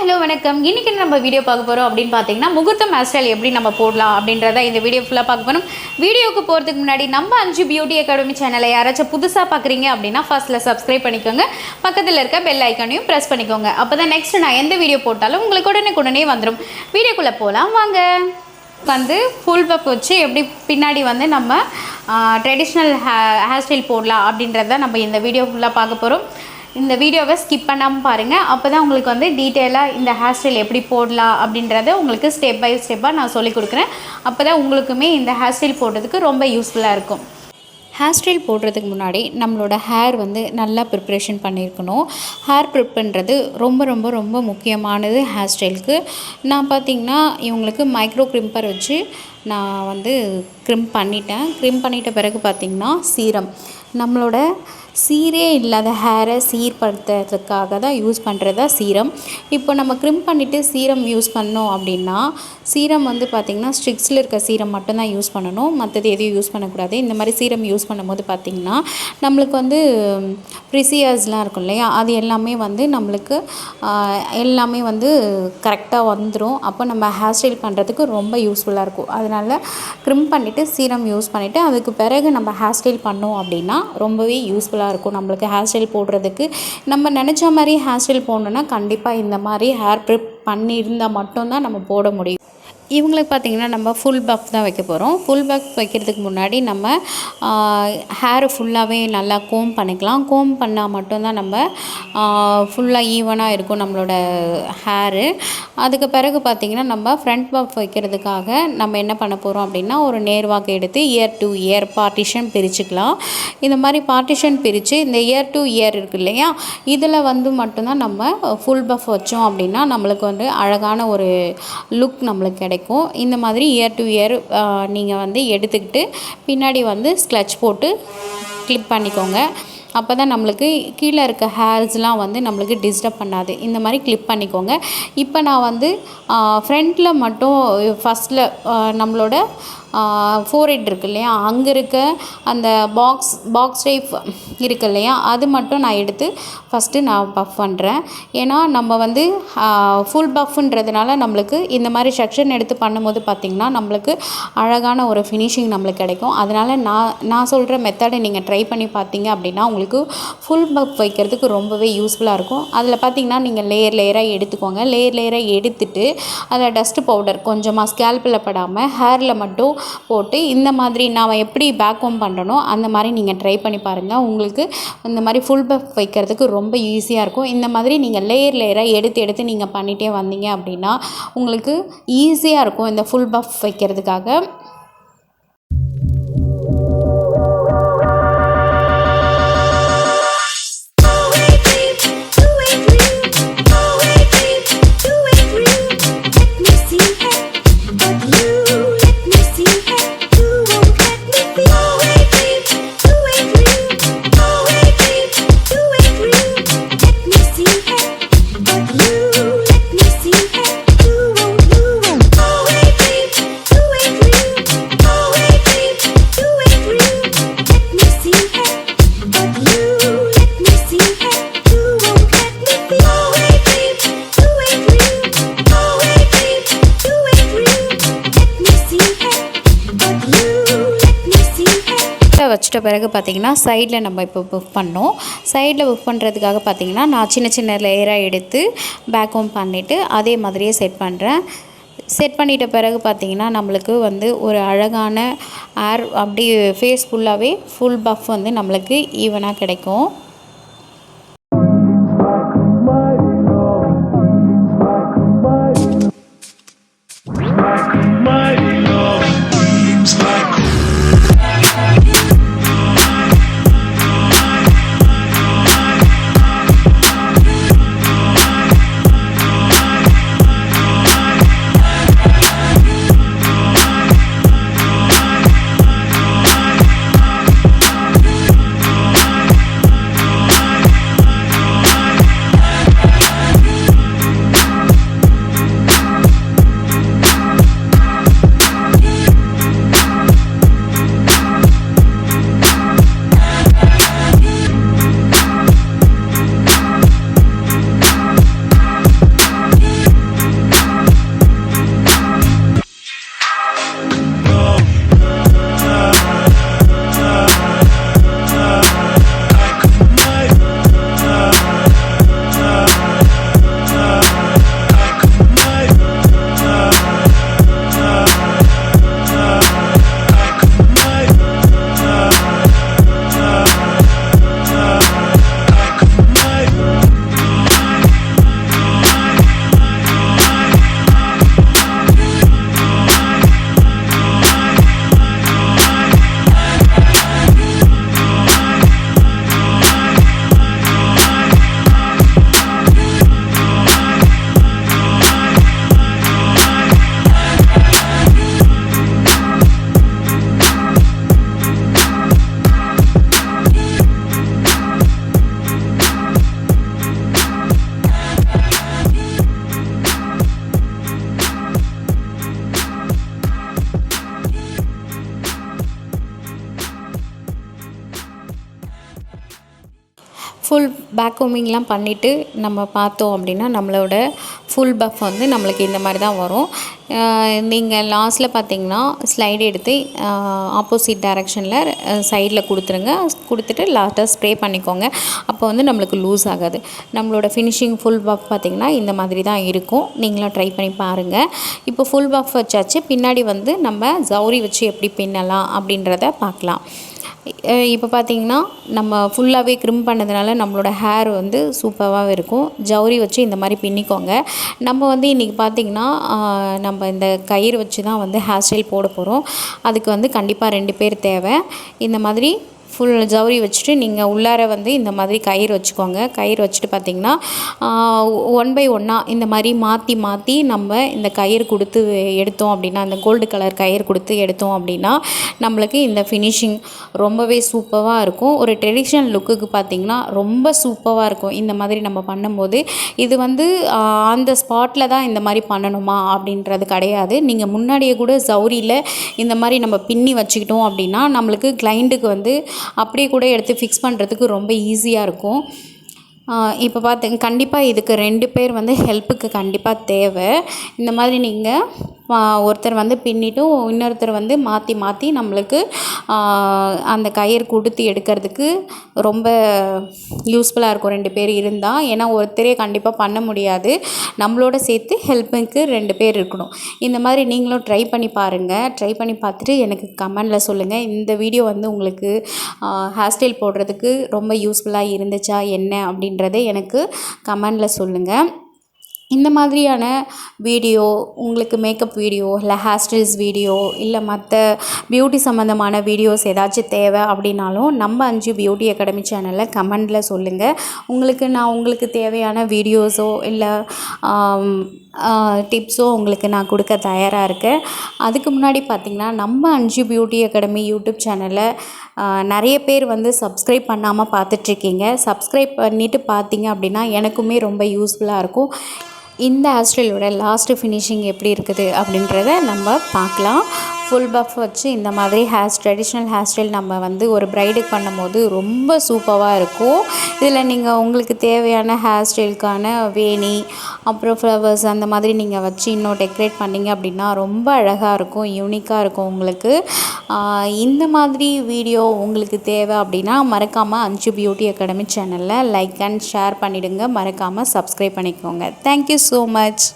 Hello வணக்கம். இன்றைக்கி நம்ம வீடியோ பார்க்க போகிறோம் அப்படின்னு பார்த்தீங்கன்னா முகூர்த்தம் ஹேர் ஸ்டைல் எப்படி நம்ம போடலாம் அப்படின்றத இந்த வீடியோ ஃபுல்லாக பார்க்க போகிறோம். வீடியோக்கு போகிறதுக்கு முன்னாடி நம்ம 5 பியூட்டி அகாடமி சேனலை யாராச்சும் புதுசாக பார்க்குறீங்க அப்படின்னா ஃபர்ஸ்ட்டில் சப்ஸ்கிரைப் பண்ணிக்கோங்க. பக்கத்தில் இருக்க பெல் ஐக்கானையும் ப்ரெஸ் பண்ணிக்கோங்க. அப்போ தான் நெக்ஸ்ட் நான் எந்த வீடியோ போட்டாலும் உங்களுக்கு உடனே வந்துடும். வீடியோக்குள்ளே போகலாம் வாங்க. ஃபுல் பப் வச்சு எப்படி பின்னாடி நம்ம ட்ரெடிஷ்னல் ஹேர் ஸ்டைல் போடலாம் அப்படின்றத நம்ம இந்த வீடியோ ஃபுல்லாக பார்க்க போகிறோம். இந்த வீடியோவை ஸ்கிப் பண்ணாமல் பாருங்கள். அப்போ தான் உங்களுக்கு டீட்டெயிலாக இந்த ஹேர் ஸ்டைல் எப்படி போடலாம் அப்படின்றத உங்களுக்கு ஸ்டெப் பை ஸ்டெப்பாக நான் சொல்லிக் கொடுக்குறேன். அப்போ தான் உங்களுக்குமே இந்த ஹேர் ஸ்டைல் போடுறதுக்கு ரொம்ப யூஸ்ஃபுல்லாக இருக்கும். ஹேர் ஸ்டைல் போடுறதுக்கு முன்னாடி நம்மளோட ஹேர் நல்லா ப்ரிப்ரேஷன் பண்ணியிருக்கணும். ஹேர் ப்ரிப் பண்ணுறது ரொம்ப ரொம்ப ரொம்ப முக்கியமானது ஹேர் ஸ்டைலுக்கு. நான் பார்த்திங்கன்னா இவங்களுக்கு மைக்ரோ க்ரிம்பர் வச்சு நான் க்ரிம்ப் பண்ணிட்டேன். க்ரிம்ப் பண்ணிட்ட பிறகு பார்த்திங்கன்னா சீரம், நம்மளோட சீரே இல்லாத ஹேரை சீர்படுத்துறதுக்காக தான் யூஸ் பண்ணுறதா சீரம். இப்போ நம்ம க்ரிம்ப் பண்ணிவிட்டு சீரம் யூஸ் பண்ணோம் அப்படின்னா சீரம் பார்த்திங்கன்னா ஸ்ட்ரிக்ஸில் இருக்க சீரம் மட்டும்தான் யூஸ் பண்ணணும், மற்றது எதையும் யூஸ் பண்ணக்கூடாது. இந்த மாதிரி சீரம் யூஸ் பண்ணும்போது பார்த்திங்கன்னா நம்மளுக்கு ப்ரிசியர்ஸ்லாம் இருக்கும் இல்லையா, அது எல்லாமே நம்மளுக்கு எல்லாமே கரெக்டாக வந்துடும். அப்போ நம்ம ஹேர் ஸ்டைல் பண்ணுறதுக்கு ரொம்ப யூஸ்ஃபுல்லாக இருக்கும். அதனால் க்ரிம்ப் பண்ணிவிட்டு சீரம் யூஸ் பண்ணிவிட்டு அதுக்கு பிறகு நம்ம ஹேர் ஸ்டைல் பண்ணோம் அப்படின்னா ரொம்பவே யூஸ்ஃபுல்லாக இருக்கும். நம்மளுக்கு ஹேர் ஸ்டைல் போடுறதுக்கு நம்ம நினச்ச மாதிரி ஹேர் ஸ்டைல் போடணுன்னா கண்டிப்பாக இந்த மாதிரி ஹேர் ப்ரிப் பண்ணியிருந்தால் மட்டும்தான் நம்ம போட முடியும். இவங்களுக்கு பார்த்திங்கன்னா நம்ம ஃபுல் பஃப் தான் வைக்க போகிறோம். ஃபுல் பஃப் வைக்கிறதுக்கு முன்னாடி நம்ம ஹேரை ஃபுல்லாகவே நல்லா கோம் பண்ணிக்கலாம். கோம் பண்ணால் மட்டும்தான் நம்ம ஃபுல்லாக ஈவனாக இருக்கும் நம்மளோட ஹேரு. அதுக்கு பிறகு பார்த்திங்கன்னா நம்ம ஃப்ரண்ட் பஃப் வைக்கிறதுக்காக நம்ம என்ன பண்ண போகிறோம் அப்படின்னா ஒரு நேர்வாக்கு எடுத்து இயர் டு இயர் பார்ட்டிஷன் பிரிச்சுக்கலாம். இந்த மாதிரி பார்ட்டிஷன் பிரித்து இந்த இயர் டு இயர் இருக்குது இல்லையா, இதில் மட்டும்தான் நம்ம ஃபுல் பஃப் வச்சோம் அப்படின்னா நம்மளுக்கு அழகான ஒரு லுக் நம்மளுக்கு கிடைக்கும். இந்த மாதிரி இயர் டு இயர் நீங்கள் எடுத்துக்கிட்டு பின்னாடி ஸ்க்ளட்ச் போட்டு கிளிப் பண்ணிக்கோங்க. அப்போ தான் நம்மளுக்கு கீழே இருக்க ஹேர்ஸ்லாம் நம்மளுக்கு டிஸ்டர்ப் பண்ணாது. இந்த மாதிரி கிளிப் பண்ணிக்கோங்க. இப்போ நான் ஃப்ரண்ட்டில் மட்டும் ஃபஸ்ட்டில் நம்மளோட ஃபோர்ஹெட் இருக்குது இல்லையா, அங்கே இருக்க அந்த பாக்ஸ் டைப் இருக்குது இல்லையா, அது மட்டும் நான் எடுத்து ஃபஸ்ட்டு நான் பஃப் பண்ணுறேன். ஏன்னா நம்ம ஃபுல் பஃப்ன்றதுனால நம்மளுக்கு இந்த மாதிரி செக்ஷன் எடுத்து பண்ணும்போது பார்த்திங்கன்னா நம்மளுக்கு அழகான ஒரு ஃபினிஷிங் நம்மளுக்கு கிடைக்கும். அதனால் நான் சொல்கிற மெத்தடை நீங்கள் ட்ரை பண்ணி பார்த்தீங்க அப்படின்னா உங்களுக்கு ஃபுல் பஃப் வைக்கிறதுக்கு ரொம்பவே யூஸ்ஃபுல்லாக இருக்கும். அதில் பார்த்திங்கன்னா நீங்கள் லேயராக எடுத்துக்கோங்க. லேயராக எடுத்துட்டு அதில் டஸ்ட்டு பவுடர் கொஞ்சமாக ஸ்கேல்பில் படாமல் ஹேரில் மட்டும் போட்டு இந்த மாதிரி நான் எப்படி பேக் ஹோம் பண்ணுறனோ அந்த மாதிரி நீங்கள் ட்ரை பண்ணி பாருங்கள். உங்களுக்கு இந்த மாதிரி ஃபுல் பஃப் வைக்கிறதுக்கு ரொம்ப ஈஸியாக இருக்கும். இந்த மாதிரி நீங்கள் லேயராக எடுத்து நீங்கள் பண்ணிகிட்டே வந்தீங்க அப்படின்னா உங்களுக்கு ஈஸியாக இருக்கும் இந்த ஃபுல் பஃப் வைக்கிறதுக்காக. வச்சிட்ட பிறகு பார்த்திங்கன்னா சைடில் நம்ம இப்போ புக் பண்ணோம். சைடில் புக் பண்ணுறதுக்காக பார்த்திங்கன்னா நான் சின்ன லேயராக எடுத்து பேக் ஹோம் பண்ணிவிட்டு அதே மாதிரியே செட் பண்ணுறேன். செட் பண்ணிட்ட பிறகு பார்த்திங்கன்னா நம்மளுக்கு ஒரு அழகான ஹேர் அப்படி ஃபேஸ் ஃபுல்லாகவே ஃபுல் பஃப் நம்மளுக்கு ஈவனாக கிடைக்கும். பேக் கோமிங்லாம் பண்ணிவிட்டு நம்ம பார்த்தோம் அப்படின்னா நம்மளோட ஃபுல் பஃப் வந்து நம்மளுக்கு இந்த மாதிரி தான் வரும். நீங்கள் லாஸ்ட்டில் பார்த்தீங்கன்னா ஸ்லைடு எடுத்து ஆப்போசிட் டைரெக்ஷனில் சைடில் கொடுத்துட்டு லாஸ்ட்டாக ஸ்ப்ரே பண்ணிக்கோங்க. அப்போ வந்து நம்மளுக்கு லூஸ் ஆகாது. நம்மளோட ஃபினிஷிங் ஃபுல் பஃப் பார்த்திங்கன்னா இந்த மாதிரி தான் இருக்கும். நீங்களும் ட்ரை பண்ணி பாருங்கள். இப்போ ஃபுல் பஃப் வச்சாச்சு. பின்னாடி வந்து நம்ம ஜவுரி வச்சு எப்படி பின்னலாம் அப்படின்றத பார்க்கலாம். இப்போ பார்த்திங்கன்னா நம்ம ஃபுல்லாகவே க்ரிம் பண்ணதுனால நம்மளோட ஹேர் வந்து சூப்பராக இருக்கும். ஜவுரி வச்சு இந்த மாதிரி பின்னிக்கோங்க. நம்ம வந்து இன்றைக்கி பார்த்திங்கன்னா நம்ம இந்த கயிறு வச்சு தான் வந்து ஹேர் ஸ்டைல் போட போகிறோம். அதுக்கு வந்து கண்டிப்பாக 2 பேர் தேவை. இந்த மாதிரி ஃபுல் ஜவுரி வச்சுட்டு நீங்கள் உள்ளார வந்து இந்த மாதிரி கயிறு வச்சுக்கோங்க. கயிறு வச்சுட்டு பார்த்திங்கன்னா 1 by 1 இந்த மாதிரி மாற்றி நம்ம இந்த கயிறு கொடுத்து எடுத்தோம் அப்படின்னா, இந்த கோல்டு கலர் கயிறு கொடுத்து எடுத்தோம் அப்படின்னா நம்மளுக்கு இந்த ஃபினிஷிங் ரொம்பவே சூப்பராக இருக்கும். ஒரு ட்ரெடிஷ்னல் லுக்குக்கு பார்த்திங்கன்னா ரொம்ப சூப்பராக இருக்கும். இந்த மாதிரி நம்ம பண்ணும்போது இது வந்து அந்த ஸ்பாட்டில் தான் இந்த மாதிரி பண்ணணுமா அப்படின்றது கிடையாது. நீங்கள் முன்னாடியே கூட ஜவுரியில் இந்த மாதிரி நம்ம பின்னி வச்சுக்கிட்டோம் அப்படின்னா நம்மளுக்கு கிளைண்ட்டுக்கு வந்து அப்படியே கூட எடுத்து ஃபிக்ஸ் பண்ணுறதுக்கு ரொம்ப ஈஸியாக இருக்கும். இப்போ பார்த்துங்க, கண்டிப்பாக இதுக்கு 2 பேர் வந்து ஹெல்ப்புக்கு கண்டிப்பாக தேவை. இந்த மாதிரி நீங்கள் ஒருத்தர் வந்து பின்னிட்டும் இன்னொருத்தர் வந்து மாற்றி நம்மளுக்கு அந்த கயிறு கொடுத்து எடுக்கிறதுக்கு ரொம்ப யூஸ்ஃபுல்லாக இருக்கும் 2 பேர் இருந்தால். ஏன்னா ஒருத்தரே கண்டிப்பாக பண்ண முடியாது. நம்மளோட சேர்த்து ஹெல்ப்புக்கு 2 பேர் இருக்கணும். இந்த மாதிரி நீங்களும் ட்ரை பண்ணி பாருங்கள். ட்ரை பண்ணி பார்த்துட்டு எனக்கு கமெண்டில் சொல்லுங்கள். இந்த வீடியோ வந்து உங்களுக்கு ஹேர் ஸ்டைல் போடுறதுக்கு ரொம்ப யூஸ்ஃபுல்லாக இருந்துச்சா என்ன அப்படின்றத எனக்கு கமெண்டில் சொல்லுங்கள். இந்த மாதிரியான வீடியோ உங்களுக்கு மேக்கப் வீடியோ இல்லை ஹேர் ஸ்டைல்ஸ் வீடியோ இல்லை மற்ற பியூட்டி சம்மந்தமான வீடியோஸ் ஏதாச்சும் தேவை அப்படின்னாலும் நம்ம அஞ்சு பியூட்டி அகாடமி சேனலில் கமெண்டில் சொல்லுங்கள். உங்களுக்கு தேவையான வீடியோஸோ இல்லை டிப்ஸோ உங்களுக்கு நான் கொடுக்க தயாராக இருக்கேன். அதுக்கு முன்னாடி பார்த்திங்கன்னா நம்ம அஞ்சு பியூட்டி அகாடமி யூடியூப் சேனலை நிறைய பேர் வந்து சப்ஸ்கிரைப் பண்ணாமல் பார்த்துட்ருக்கீங்க. சப்ஸ்கிரைப் பண்ணிவிட்டு பார்த்தீங்க அப்படின்னா எனக்குமே ரொம்ப யூஸ்ஃபுல்லாக இருக்கும். இந்த ஹேர் ஸ்டைலோட லாஸ்ட்டு ஃபினிஷிங் எப்படி இருக்குது அப்படின்றத நம்ம பார்க்கலாம். ஃபுல் பஃப் வச்சு இந்த மாதிரி ட்ரெடிஷ்னல் ஹேர் ஸ்டைல் நம்ம வந்து ஒரு ப்ரைடுக்கு பண்ணும்போது ரொம்ப சூப்பராக இருக்கும். இதில் நீங்கள் உங்களுக்கு தேவையான ஹேர் ஸ்டைலுக்கான வேணி அப்புறம் ஃப்ளவர்ஸ் அந்த மாதிரி நீங்கள் வச்சு இன்னும் டெக்கரேட் பண்ணிங்க அப்படின்னா ரொம்ப அழகாக இருக்கும், யூனிக்காக இருக்கும் உங்களுக்கு. இந்த மாதிரி வீடியோ உங்களுக்கு தேவை அப்படின்னா மறக்காமல் அஞ்சு பியூட்டி அகாடமி சேனலில் லைக் அண்ட் ஷேர் பண்ணிவிடுங்க. மறக்காமல் சப்ஸ்கிரைப் பண்ணிக்கோங்க. Thank you so much.